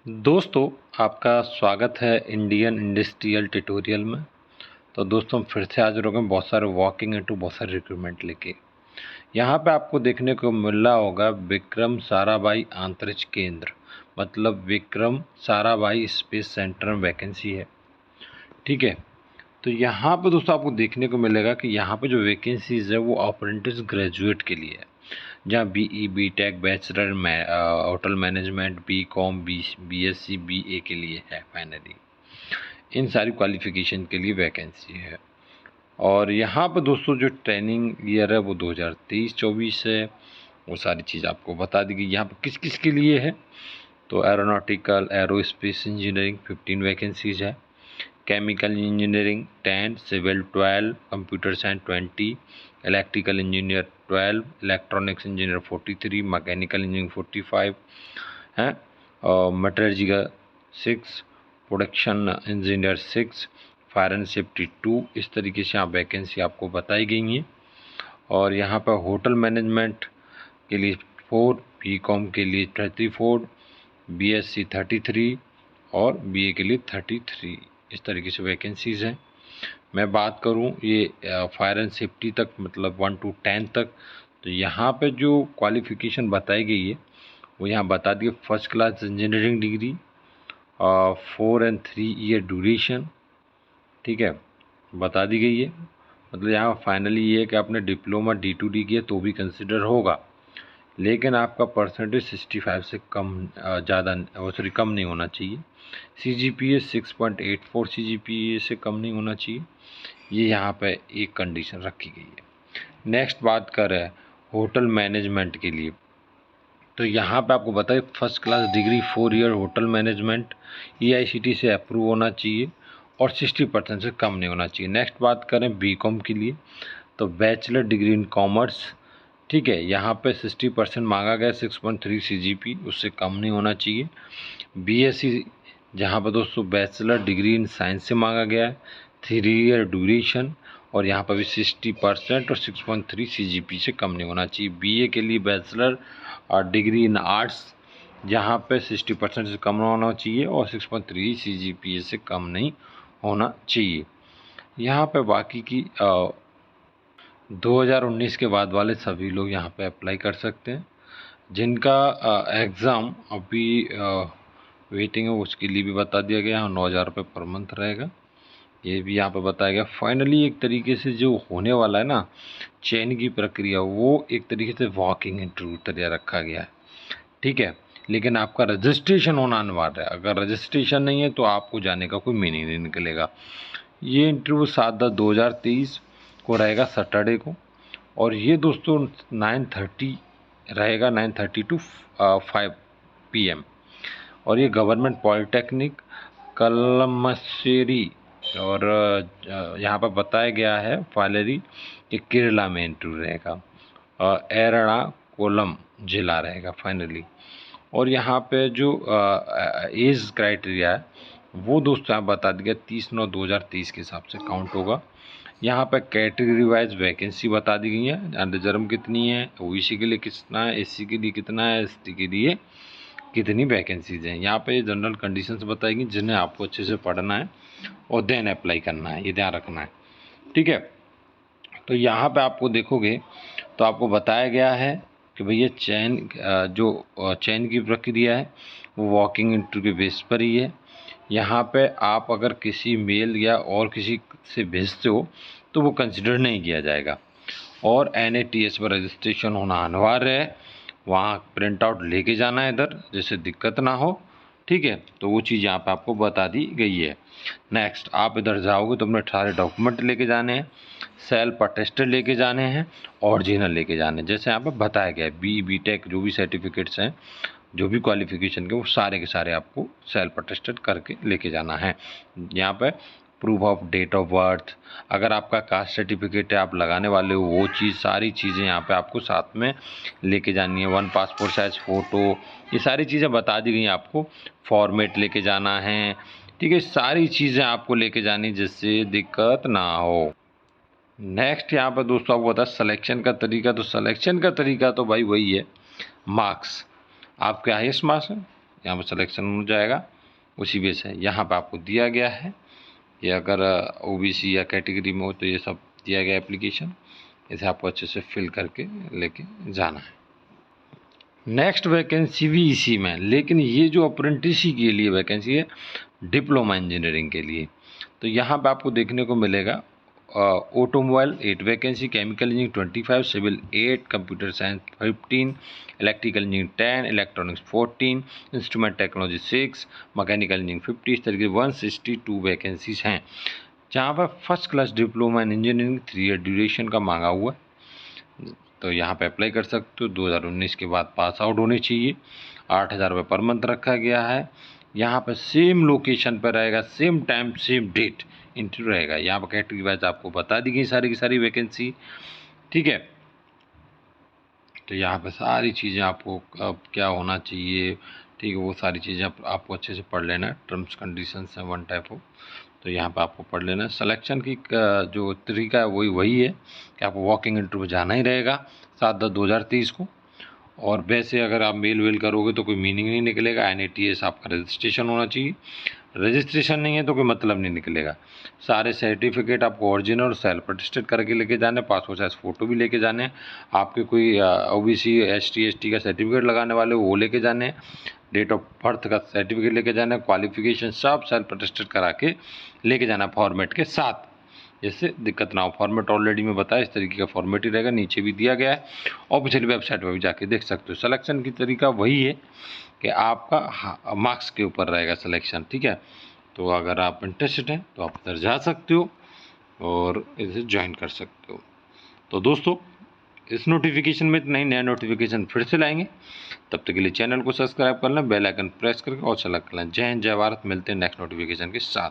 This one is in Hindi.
दोस्तों, आपका स्वागत है इंडियन इंडस्ट्रियल ट्यूटोरियल में। तो दोस्तों, हम फिर से हाजिर हो गए बहुत सारे वॉकिंग इनटू बहुत सारे रिक्रूटमेंट लेके। यहाँ पे आपको देखने को मिल रहा होगा विक्रम साराभाई अंतरिक्ष केंद्र, मतलब विक्रम साराभाई स्पेस सेंटर में वैकेंसी है। ठीक है, तो यहाँ पे दोस्तों आपको देखने को मिलेगा कि यहाँ पे जो वैकेंसीज है वो अप्रेंटिस ग्रेजुएट के लिए है, जहाँ BE BTech bachelor hotel management, BCom BSc BA के लिए है। फाइनली इन सारी क्वालिफिकेशन के लिए वैकेंसी है। और यहाँ पर दोस्तों जो ट्रेनिंग ईयर है वो 2023-24 है। वो सारी चीज़ आपको बता दी गई। यहाँ पर किस किस के लिए है, तो एरोनॉटिकल एरोस्पेस इंजीनियरिंग 15 वैकेंसीज है, chemical engineering 10, civil 12, computer science 20, electrical engineer 12, electronics engineer 43, mechanical engineering 45 है, और मेटलर्जी का 6, production engineer 6, fire and safety 2। इस तरीके से यहाँ वैकेंसी आपको बताई गई हैं। और यहाँ पर होटल मैनेजमेंट के लिए 4, BCom के लिए 34, BSc 33 और BA के लिए 33। इस तरीके से वैकेंसीज़ हैं। मैं बात करूं ये फायर एंड सेफ्टी तक, मतलब 1 to 10 तक, तो यहाँ पे जो क्वालिफ़िकेशन बताई गई है वो यहाँ बता दिए। First class engineering degree, 4 and 3 year duration, ठीक है, बता दी गई है। मतलब यहाँ फाइनली ये है कि आपने डिप्लोमा D2D किया तो भी कंसिडर होगा, लेकिन आपका परसेंटेज 65 से कम कम नहीं होना चाहिए। CGPA 6.84 CGPA से कम नहीं होना चाहिए। ये यहाँ पे एक कंडीशन रखी गई है। नेक्स्ट बात करें होटल मैनेजमेंट के लिए, तो यहाँ पे आपको बताइए first class degree 4 year hotel management EICT से अप्रूव होना चाहिए और 60% से कम नहीं होना चाहिए। नेक्स्ट बात करें BCom के लिए, तो बैचलर डिग्री इन कॉमर्स, ठीक है, यहाँ पे 60% मांगा गया, 6.3 CGP, उससे कम नहीं होना चाहिए। BSc जहाँ पर दोस्तों बैचलर डिग्री इन साइंस से मांगा गया है, 3 ईयर ड्यूरेशन, और यहाँ पर भी 60% और 6.3 CGP से कम नहीं होना चाहिए। BA के लिए बैचलर और डिग्री इन आर्ट्स, जहाँ पे 60% से कम होना चाहिए और 6.3 CGPA से कम नहीं होना चाहिए। यहाँ पे बाकी की 2019 के बाद वाले सभी लोग यहाँ पे अप्लाई कर सकते हैं। जिनका एग्ज़ाम अभी वेटिंग है उसके लिए भी बता दिया गया, 9,000 रुपये पर मंथ रहेगा, ये भी यहाँ पे बताया गया। फाइनली एक तरीके से जो होने वाला है ना चयन की प्रक्रिया, वो एक तरीके से वॉकिंग इंटरव्यू तरह रखा गया है, ठीक है, लेकिन आपका रजिस्ट्रेशन होना अनिवार्य है। अगर रजिस्ट्रेशन नहीं है तो आपको जाने का कोई मीनिंग नहीं निकलेगा। ये इंटरव्यू 7/10/2023 को रहेगा, सैटरडे को, और ये दोस्तों 9:30 रहेगा, 9:30 to 5 PM। और ये गवर्नमेंट पॉलिटेक्निक कलमश्शेरी, और यहाँ पर बताया गया है फाइनली कि केरला में इंटरव्यू रहेगा, एर्नाकुलम जिला रहेगा फाइनली। और यहाँ पे जो एज क्राइटेरिया है वो दोस्तों यहाँ बता दिया, 30/9/2023 के हिसाब से काउंट होगा। यहाँ पे कैटेगरी वाइज वैकेंसी बता दी गई है, रिजर्व कितनी है, OBC के लिए कितना है, SC के लिए कितना है, ST के लिए कितनी वैकेंसीज हैं। यहाँ पे जनरल कंडीशंस बताएगी जिन्हें आपको अच्छे से पढ़ना है और देन अप्लाई करना है, ये ध्यान रखना है, ठीक है। तो यहाँ पे आपको देखोगे तो आपको बताया गया है कि भैया चयन की प्रक्रिया है वो वॉकिंग इंटरव्यू के बेस पर ही है। यहाँ पे आप अगर किसी मेल या और किसी से भेजते हो तो वो कंसिडर नहीं किया जाएगा, और NATS पर रजिस्ट्रेशन होना अनिवार्य है। वहाँ प्रिंट आउट लेके जाना है इधर, जिससे दिक्कत ना हो, ठीक है। तो वो चीज़ यहाँ पे आपको बता दी गई है। नेक्स्ट आप इधर जाओगे तो अपने सारे डॉक्यूमेंट लेके जाने हैं, सेल्फ अटेस्टेड लेके जाने हैं, ओरिजिनल लेके जाने हैं, जैसे यहाँ पे बताया गया है। BE BTech जो भी सर्टिफिकेट्स हैं, जो भी क्वालिफिकेशन के, वो सारे के सारे आपको सेल्फ अटेस्टेड करके लेके जाना है। यहाँ पे proof of date of birth, अगर आपका कास्ट सर्टिफिकेट है आप लगाने वाले हो, वो चीज़ सारी चीज़ें यहाँ पे आपको साथ में लेके जानी है। 1 पासपोर्ट साइज फ़ोटो, ये सारी चीज़ें बता दी गई आपको। फॉर्मेट लेके जाना है, ठीक है, सारी चीज़ें आपको लेके जानी जिससे दिक्कत ना हो। नेक्स्ट यहाँ पर दोस्तों आपको बता सिलेक्शन का तरीका, तो सिलेक्शन का तरीका तो भाई वही है, मार्क्स, आपके हाईएस्ट मार्क्स है यहाँ पर सिलेक्शन हो जाएगा उसी बेस है। यहाँ पर आपको दिया गया है, ये अगर ओबीसी या कैटेगरी में हो तो ये सब दिया गया एप्लीकेशन, इसे आपको अच्छे से फिल करके लेके जाना है। नेक्स्ट वैकेंसी भी इसी में, लेकिन ये जो अप्रेंटिसी के लिए वैकेंसी है डिप्लोमा इंजीनियरिंग के लिए, तो यहाँ पे आपको देखने को मिलेगा automobile 8 vacancy, chemical engineering 25, civil 8, computer science 15, electrical engineering 10, electronics 14, instrument technology 6, mechanical engineering 50। इस तरीके 162 वैकेंसीज हैं, जहाँ पर first class diploma in engineering 3 year duration का मांगा हुआ है। तो यहाँ पे अप्लाई कर सकते हो। 2019 के बाद पास आउट होने चाहिए। 8,000 रुपये पर मंथ रखा गया है। यहाँ पर सेम लोकेशन पर रहेगा, same time same date interview रहेगा। यहाँ पर कैटेगरी वाइज आपको बता दी गई सारी की सारी वैकेंसी, ठीक है। तो यहाँ पर सारी चीज़ें आपको अब क्या होना चाहिए, ठीक है, वो सारी चीज़ें आपको अच्छे से पढ़ लेना है। टर्म्स कंडीशंस हैं वन टाइप ऑफ, तो यहाँ पे आपको पढ़ लेना है। सिलेक्शन की जो तरीका है वही है कि आपको वॉकिंग इंटरव्यू जाना ही रहेगा 7/10/2023 को। और वैसे अगर आप मेल वेल करोगे तो कोई मीनिंग नहीं निकलेगा। NATS आपका रजिस्ट्रेशन होना चाहिए, रजिस्ट्रेशन नहीं है तो कोई मतलब नहीं निकलेगा। सारे सर्टिफिकेट आपको ओरिजिनल और सेल्फ अटेस्टेड करके लेके जाने, पासपोर्ट साइज फ़ोटो भी लेके जाने, आपके कोई OBC ST ST का सर्टिफिकेट लगाने वाले वो लेके जाने, डेट ऑफ बर्थ का सर्टिफिकेट लेके जाना, क्वालिफिकेशन सब सेल्फ अटेस्टेड करा के लेके जाना फॉर्मेट के साथ, जैसे दिक्कत ना हो। फॉर्मेट ऑलरेडी मैं बताया इस तरीके का फॉर्मेट ही रहेगा, नीचे भी दिया गया है, ऑफिशियल वेबसाइट पर भी जाके देख सकते हो। सिलेक्शन की तरीका वही है कि आपका मार्क्स के ऊपर रहेगा सिलेक्शन, ठीक है। तो अगर आप इंटरेस्टेड हैं तो आप उधर जा सकते हो और इसे ज्वाइन कर सकते हो। तो दोस्तों इस नोटिफिकेशन में इतना ही, नया नोटिफिकेशन फिर से लाएंगे। तब तक के लिए चैनल को सब्सक्राइब कर लें, बेल आइकन प्रेस करके और सेलेक्ट कर लें। जय हिंद, जय भारत। मिलते हैं नेक्स्ट नोटिफिकेशन के साथ।